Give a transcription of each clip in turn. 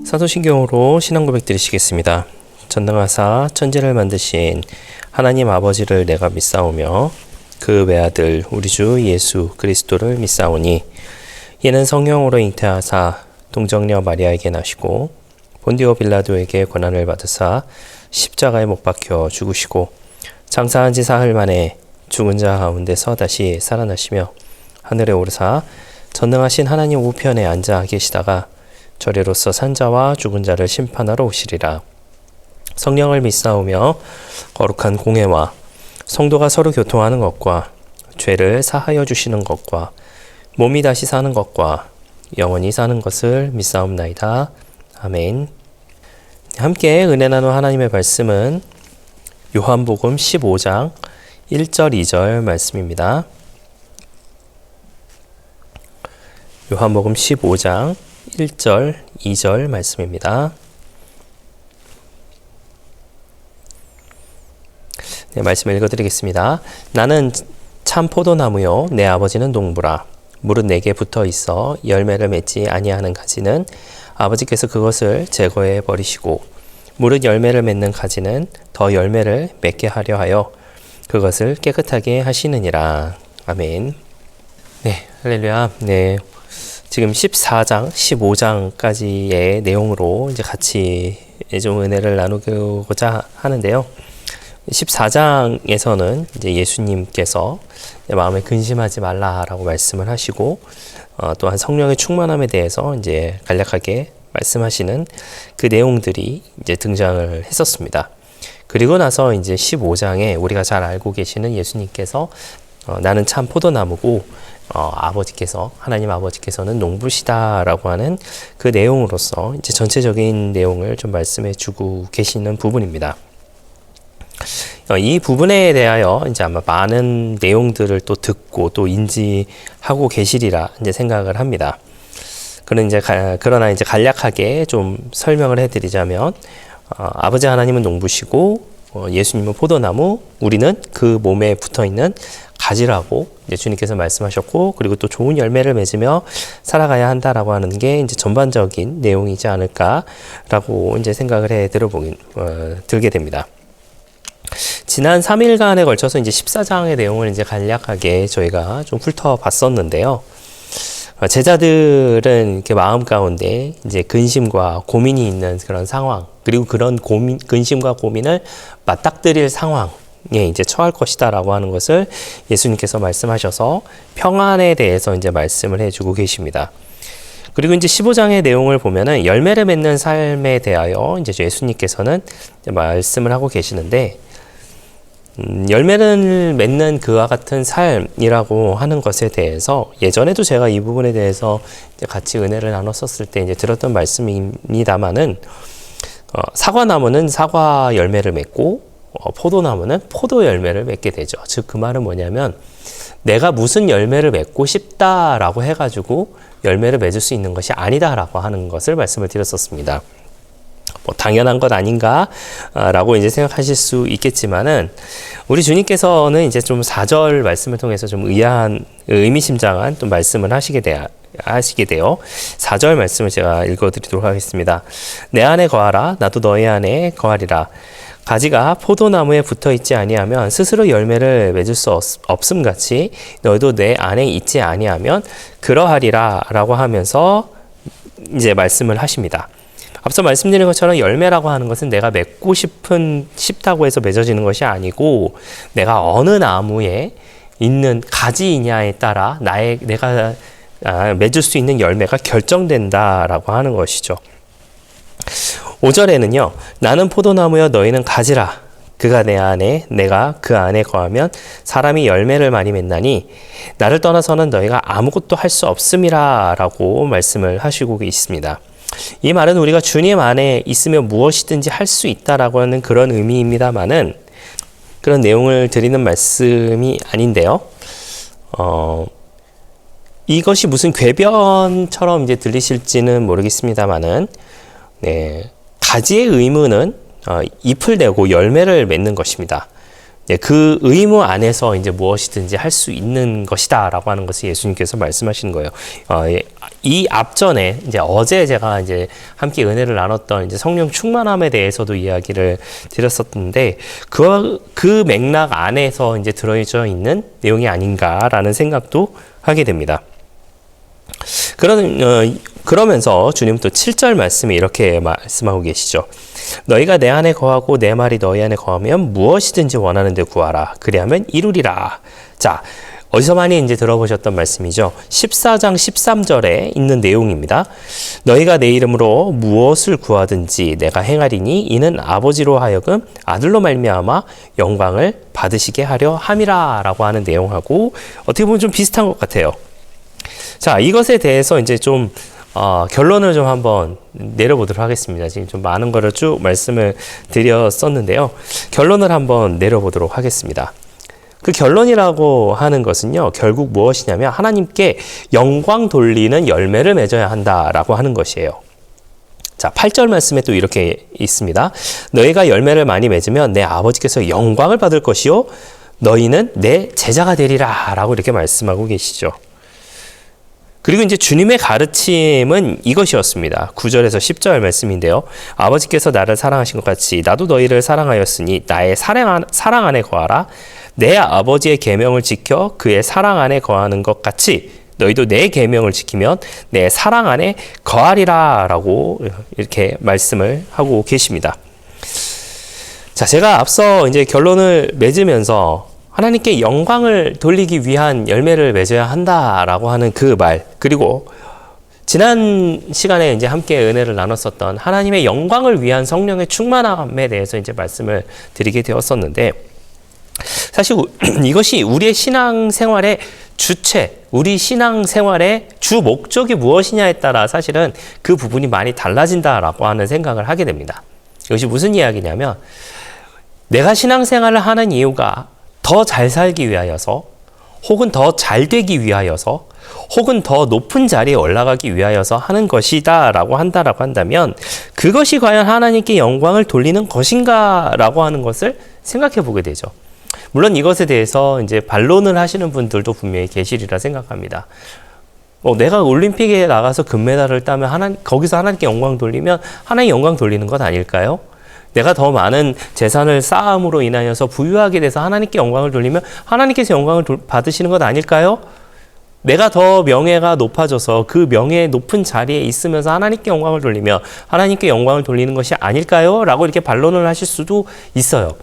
사도신경으로 신앙 고백 드리시겠습니다. 전능하사 천지를 만드신 하나님 아버지를 내가 믿사오며 그 외아들 우리 주 예수 그리스도를 믿사오니 이는 성령으로 잉태하사 동정녀 마리아에게 나시고 본디오 빌라도에게 고난을 받으사 십자가에 못 박혀 죽으시고 장사한 지 사흘 만에 죽은 자 가운데서 다시 살아나시며 하늘에 오르사 전능하신 하나님 우편에 앉아 계시다가 저리로서 산자와 죽은 자를 심판하러 오시리라. 성령을 믿사오며 거룩한 공회와 성도가 서로 교통하는 것과 죄를 사하여 주시는 것과 몸이 다시 사는 것과 영원히 사는 것을 믿사옵나이다. 아멘. 함께 은혜 나누 하나님의 말씀은 요한복음 15장 1절 2절 말씀입니다. 요한복음 15장 1절 2절 말씀입니다. 네, 말씀 읽어드리겠습니다. 나는 참 포도나무요 내 아버지는 농부라. 물은 내게 붙어 있어 열매를 맺지 아니하는 가지는 아버지께서 그것을 제거해 버리시고 물은 열매를 맺는 가지는 더 열매를 맺게 하려 하여 그것을 깨끗하게 하시느니라. 아멘. 네, 할렐루야. 네. 지금 14장, 15장까지의 내용으로 이제 같이 좀 은혜를 나누고자 하는데요. 14장에서는 이제 예수님께서 마음에 근심하지 말라라고 말씀을 하시고, 또한 성령의 충만함에 대해서 이제 간략하게 말씀하시는 그 내용들이 이제 등장을 했었습니다. 그리고 나서 이제 15장에 우리가 잘 알고 계시는 예수님께서 나는 참 포도나무고 하나님 아버지께서는 농부시다라고 하는 그 내용으로서 이제 전체적인 내용을 좀 말씀해 주고 계시는 부분입니다. 이 부분에 대하여 이제 아마 많은 내용들을 또 듣고 또 인지하고 계시리라 이제 생각을 합니다. 그러나 이제 간략하게 좀 설명을 해드리자면, 아버지 하나님은 농부시고, 예수님은 포도나무, 우리는 그 몸에 붙어 있는 가지라고 이제 주님께서 말씀하셨고, 그리고 또 좋은 열매를 맺으며 살아가야 한다라고 하는 게 이제 전반적인 내용이지 않을까라고 이제 생각을 들게 됩니다. 지난 3일간에 걸쳐서 이제 14장의 내용을 이제 간략하게 저희가 좀 훑어봤었는데요. 제자들은 이렇게 마음 가운데 이제 근심과 고민이 있는 그런 상황, 그리고 그런 근심과 고민을 맞닥뜨릴 상황에 이제 처할 것이다라고 하는 것을 예수님께서 말씀하셔서 평안에 대해서 이제 말씀을 해주고 계십니다. 그리고 이제 15장의 내용을 보면은 열매를 맺는 삶에 대하여 이제 예수님께서는 이제 말씀을 하고 계시는데, 열매를 맺는 그와 같은 삶이라고 하는 것에 대해서 예전에도 제가 이 부분에 대해서 같이 은혜를 나눴었을 때 이제 들었던 말씀입니다만은, 사과나무는 사과 열매를 맺고 포도나무는 포도 열매를 맺게 되죠. 즉 그 말은 뭐냐면, 내가 무슨 열매를 맺고 싶다라고 해가지고 열매를 맺을 수 있는 것이 아니다라고 하는 것을 말씀을 드렸었습니다. 당연한 것 아닌가라고 이제 생각하실 수 있겠지만은, 우리 주님께서는 이제 좀 4절 말씀을 통해서 좀 의미심장한 또 말씀을 하시게 돼요. 4절 말씀을 제가 읽어드리도록 하겠습니다. 내 안에 거하라, 나도 너희 안에 거하리라. 가지가 포도나무에 붙어 있지 아니하면 스스로 열매를 맺을 수 없음같이 너희도 내 안에 있지 아니하면 그러하리라라고 하면서 이제 말씀을 하십니다. 앞서 말씀드린 것처럼 열매라고 하는 것은 내가 맺고 싶다고 해서 맺어지는 것이 아니고, 내가 어느 나무에 있는 가지이냐에 따라 내가 맺을 수 있는 열매가 결정된다라고 하는 것이죠. 5절에는요, 나는 포도나무여 너희는 가지라. 그가 내 안에 내가 그 안에 거하면 사람이 열매를 많이 맺나니 나를 떠나서는 너희가 아무것도 할 수 없음이라 라고 말씀을 하시고 있습니다. 이 말은 우리가 주님 안에 있으면 무엇이든지 할 수 있다라고 하는 그런 의미입니다만은, 그런 내용을 드리는 말씀이 아닌데요. 이것이 무슨 궤변처럼 이제 들리실지는 모르겠습니다만은, 가지의 의무는 잎을 내고 열매를 맺는 것입니다. 그 의무 안에서 이제 무엇이든지 할 수 있는 것이다라고 하는 것을 예수님께서 말씀하시는 거예요. 이 앞전에 이제 어제 제가 이제 함께 은혜를 나눴던 이제 성령 충만함에 대해서도 이야기를 드렸었는데 그 맥락 안에서 이제 들어져 있는 내용이 아닌가라는 생각도 하게 됩니다. 그러면서 주님 또 7절 말씀에 이렇게 말씀하고 계시죠. 너희가 내 안에 거하고 내 말이 너희 안에 거하면 무엇이든지 원하는 데 구하라. 그리하면 이루리라. 자, 어디서 많이 이제 들어보셨던 말씀이죠. 14장 13절에 있는 내용입니다. 너희가 내 이름으로 무엇을 구하든지 내가 행하리니 이는 아버지로 하여금 아들로 말미암아 영광을 받으시게 하려 함이라 라고 하는 내용하고 어떻게 보면 좀 비슷한 것 같아요. 자, 이것에 대해서 이제 좀 결론을 좀 한번 내려보도록 하겠습니다. 지금 좀 많은 거를 쭉 말씀을 드렸었는데요. 결론을 한번 내려보도록 하겠습니다. 그 결론이라고 하는 것은요, 결국 무엇이냐면 하나님께 영광 돌리는 열매를 맺어야 한다라고 하는 것이에요. 자, 8절 말씀에 또 이렇게 있습니다. 너희가 열매를 많이 맺으면 내 아버지께서 영광을 받을 것이요 너희는 내 제자가 되리라 라고 이렇게 말씀하고 계시죠. 그리고 이제 주님의 가르침은 이것이었습니다. 9절에서 10절 말씀인데요. 아버지께서 나를 사랑하신 것 같이 나도 너희를 사랑하였으니 나의 사랑 안에 거하라. 내 아버지의 계명을 지켜 그의 사랑 안에 거하는 것 같이 너희도 내 계명을 지키면 내 사랑 안에 거하리라 라고 이렇게 말씀을 하고 계십니다. 자, 제가 앞서 이제 결론을 맺으면서 하나님께 영광을 돌리기 위한 열매를 맺어야 한다라고 하는 그 말, 그리고 지난 시간에 이제 함께 은혜를 나눴었던 하나님의 영광을 위한 성령의 충만함에 대해서 이제 말씀을 드리게 되었었는데, 사실 이것이 우리의 신앙생활의 주체, 우리 신앙생활의 주 목적이 무엇이냐에 따라 사실은 그 부분이 많이 달라진다라고 하는 생각을 하게 됩니다. 이것이 무슨 이야기냐면, 내가 신앙생활을 하는 이유가 더 잘 살기 위하여서, 혹은 더 잘 되기 위하여서, 혹은 더 높은 자리에 올라가기 위하여서 하는 것이다 라고 한다면 그것이 과연 하나님께 영광을 돌리는 것인가 라고 하는 것을 생각해 보게 되죠. 물론 이것에 대해서 이제 반론을 하시는 분들도 분명히 계시리라 생각합니다. 내가 올림픽에 나가서 금메달을 따면 거기서 하나님께 영광 돌리면 하나님 영광 돌리는 것 아닐까요? 내가 더 많은 재산을 쌓음으로 인하여서 부유하게 돼서 하나님께 영광을 돌리면 하나님께서 영광을 받으시는 것 아닐까요? 내가 더 명예가 높아져서 그 명예의 높은 자리에 있으면서 하나님께 영광을 돌리면 하나님께 영광을 돌리는 것이 아닐까요? 라고 이렇게 반론을 하실 수도 있어요.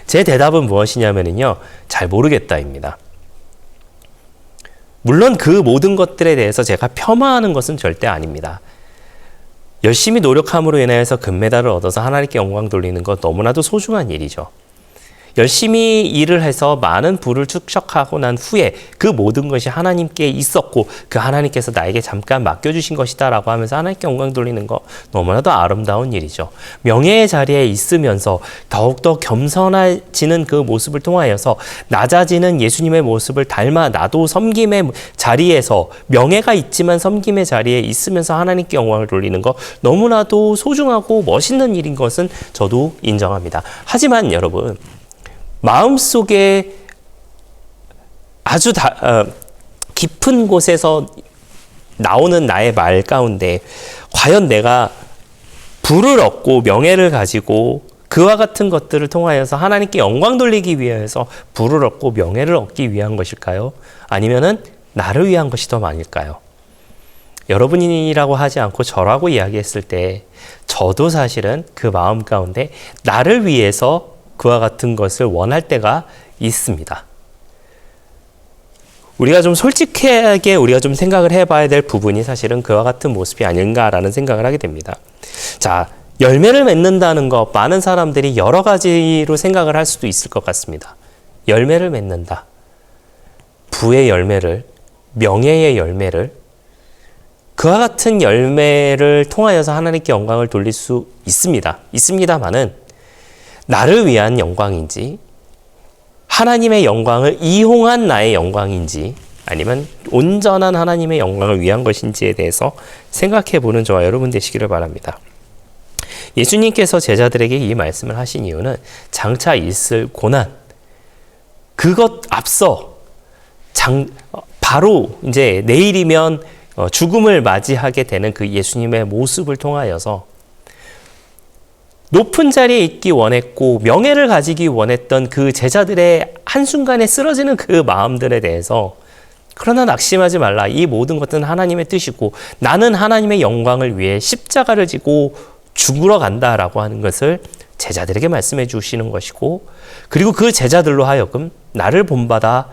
제 대답은 무엇이냐면요, 잘 모르겠다입니다. 물론 그 모든 것들에 대해서 제가 폄하하는 것은 절대 아닙니다. 열심히 노력함으로 인해서 금메달을 얻어서 하나님께 영광 돌리는 것 너무나도 소중한 일이죠. 열심히 일을 해서 많은 부를 축적하고 난 후에 그 모든 것이 하나님께 있었고 그 하나님께서 나에게 잠깐 맡겨주신 것이다 라고 하면서 하나님께 영광 돌리는 것 너무나도 아름다운 일이죠. 명예의 자리에 있으면서 더욱더 겸손해지는 그 모습을 통하여서 낮아지는 예수님의 모습을 닮아 나도 섬김의 자리에서 명예가 있지만 섬김의 자리에 있으면서 하나님께 영광을 돌리는 것 너무나도 소중하고 멋있는 일인 것은 저도 인정합니다. 하지만 여러분, 마음속에 아주 깊은 곳에서 나오는 나의 말 가운데 과연 내가 부를 얻고 명예를 가지고 그와 같은 것들을 통하여서 하나님께 영광 돌리기 위해서 부를 얻고 명예를 얻기 위한 것일까요? 아니면은 나를 위한 것이 더 많을까요? 여러분이라고 하지 않고 저라고 이야기했을 때 저도 사실은 그 마음 가운데 나를 위해서 그와 같은 것을 원할 때가 있습니다. 우리가 좀 솔직하게 우리가 좀 생각을 해봐야 될 부분이 사실은 그와 같은 모습이 아닌가라는 생각을 하게 됩니다. 자, 열매를 맺는다는 것, 많은 사람들이 여러 가지로 생각을 할 수도 있을 것 같습니다. 열매를 맺는다. 부의 열매를, 명예의 열매를, 그와 같은 열매를 통하여서 하나님께 영광을 돌릴 수 있습니다. 있습니다만은 나를 위한 영광인지 하나님의 영광을 이용한 나의 영광인지 아니면 온전한 하나님의 영광을 위한 것인지에 대해서 생각해 보는 저와 여러분 되시기를 바랍니다. 예수님께서 제자들에게 이 말씀을 하신 이유는 장차 있을 고난, 그것 앞서 바로 이제 내일이면 죽음을 맞이하게 되는 그 예수님의 모습을 통하여서 높은 자리에 있기 원했고 명예를 가지기 원했던 그 제자들의 한순간에 쓰러지는 그 마음들에 대해서 그러나 낙심하지 말라. 이 모든 것은 하나님의 뜻이고 나는 하나님의 영광을 위해 십자가를 지고 죽으러 간다라고 하는 것을 제자들에게 말씀해 주시는 것이고, 그리고 그 제자들로 하여금 나를 본받아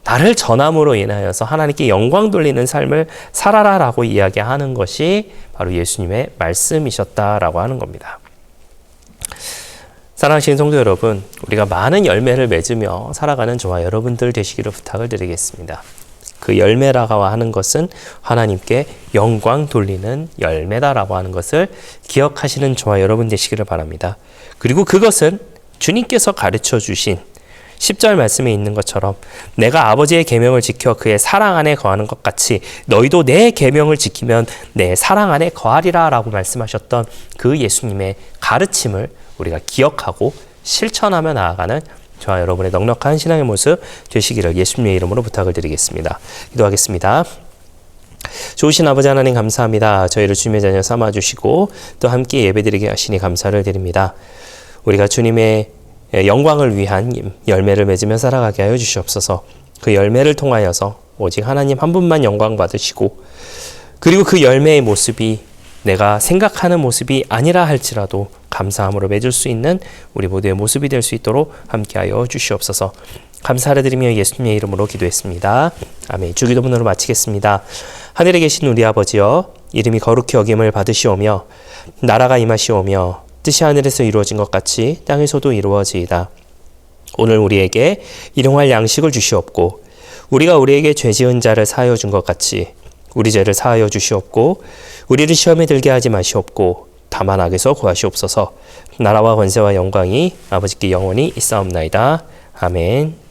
나를 전함으로 인하여서 하나님께 영광 돌리는 삶을 살아라라고 이야기하는 것이 바로 예수님의 말씀이셨다라고 하는 겁니다. 사랑하시는 성도 여러분, 우리가 많은 열매를 맺으며 살아가는 저와 여러분들 되시기를 부탁을 드리겠습니다. 그 열매라고 하는 것은 하나님께 영광 돌리는 열매다라고 하는 것을 기억하시는 저와 여러분 되시기를 바랍니다. 그리고 그것은 주님께서 가르쳐 주신 10절 말씀에 있는 것처럼 내가 아버지의 계명을 지켜 그의 사랑 안에 거하는 것 같이 너희도 내 계명을 지키면 내 사랑 안에 거하리라 라고 말씀하셨던 그 예수님의 가르침을 우리가 기억하고 실천하며 나아가는 저와 여러분의 넉넉한 신앙의 모습 되시기를 예수님의 이름으로 부탁을 드리겠습니다. 기도하겠습니다. 좋으신 아버지 하나님 감사합니다. 저희를 주님의 자녀 삼아주시고 또 함께 예배드리게 하시니 감사를 드립니다. 우리가 주님의 영광을 위한 열매를 맺으며 살아가게 하여 주시옵소서. 그 열매를 통하여서 오직 하나님 한 분만 영광 받으시고, 그리고 그 열매의 모습이 내가 생각하는 모습이 아니라 할지라도 감사함으로 맺을 수 있는 우리 모두의 모습이 될 수 있도록 함께하여 주시옵소서. 감사를 드리며 예수님의 이름으로 기도했습니다. 아멘. 주기도문으로 마치겠습니다. 하늘에 계신 우리 아버지여, 이름이 거룩히 여김을 받으시오며 나라가 임하시오며 뜻이 하늘에서 이루어진 것 같이 땅에서도 이루어지이다. 오늘 우리에게 일용할 양식을 주시옵고 우리가 우리에게 죄 지은 자를 사하여 준 것 같이 우리 죄를 사하여 주시옵고 우리를 시험에 들게 하지 마시옵고 다만 악에서 구하시옵소서. 나라와 권세와 영광이 아버지께 영원히 있사옵나이다. 아멘.